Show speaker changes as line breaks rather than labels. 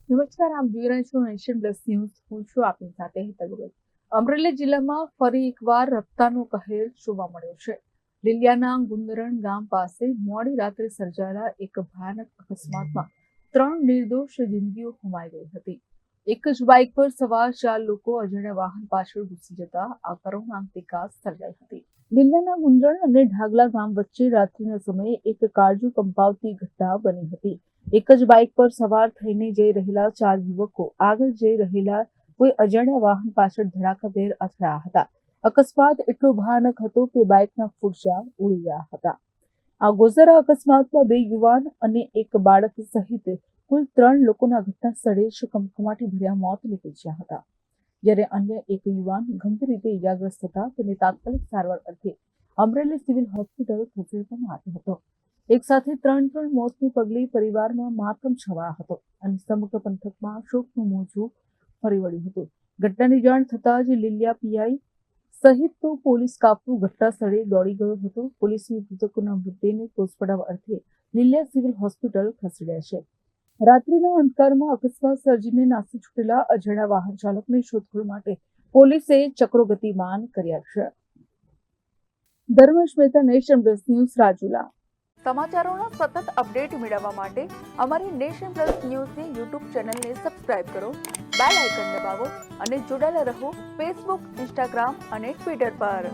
નમસ્કાર, આપ જોઈ રહ્યા છો નેશન પ્લસ ન્યૂઝ. હું છું આપની સાથે હેતલ ભગત. અમરેલી જિલ્લામાં ફરી એકવાર રફતારનો કહેર જોવા મળ્યો છે. લીલિયાના ગુંદરણ ગામ પાસે મોડી રાત્રે સર્જાયેલા એક ભયાનક અકસ્માતમાં 3 નિર્દોષ જિંદગીઓ ગુમાઈ ગઈ હતી. એક જ બાઇક પર સવાર 4 લોકો અજાણ્યા વાહન પાછળ ઘૂસી જતા આ કરુણાંતિક સર્જાઈ હતી. લીલિયાના ગુંદરણ અને ઢાગલા ગામ વચ્ચે રાત્રિના સમયે એક કાળજુ કંપાવતી ઘટના બની હતી. એક જ બાઇક પર સવાર થઈને જઈ રહેલા 4 યુવકો આગળ જઈ રહેલા કોઈ અજાણ્યા વાહન પાછળ ધડાકાભેર અથડાયા હતા. અકસ્માત એટલો ભયાનક હતો કે બાઇકના ખુરશા ઉડી ગયા હતા. આ ગોઝરા અકસ્માતમાં 2 યુવાન અને એક બાળક સહિત કુલ 3 લોકોના ઘટના સ્થળે જ કમકમાટી ભર્યા મોત નીપજ્યા હતા. જ્યારે અન્ય એક યુવાન ગંભીર રીતે ઇજાગ્રસ્ત થતા તેને તાત્કાલિક સારવાર અર્થે અમરેલી સિવિલ હોસ્પિટલ ખસેડવામાં આવ્યો હતો. એક સાથે 3 મોતને પગલે પરિવારમાં માતમ છવાયો હતો અને સમગ્ર પંથકમાં શોકનું મોજું ફરી વળ્યું હતું. ઘટનાની જાણ થતાં જ લીલિયા પીઆઈ સહિત પોલીસ કાફલો ઘટના સ્થળે દોડી ગયો હતો. પોલીસે મૃતકોના મૃતદેહને પોસ્ટમોર્ટમ અર્થે લીલિયા સિવિલ હોસ્પિટલ ખસેડ્યા છે. રાત્રિના અંધકારમાં અકસ્માત સર્જીને નાસી છૂટેલા અજાણ્યા વાહન ચાલકની શોધખોળ માટે પોલીસે ચક્રો ગતિમાન કર્યા છે. Dharmesh Mehta, nation plus news, Rajula. સમાચારોના સતત અપડેટ મેળવવા માટે અમારી નેશન પ્લસ ન્યૂઝની યુટ્યુબ ચેનલને સબસ્ક્રાઇબ કરો, બેલ આઇકન દબાવો અને જોડાયેલા રહો ફેસબુક, ઇન્સ્ટાગ્રામ અને ટ્વિટર પર.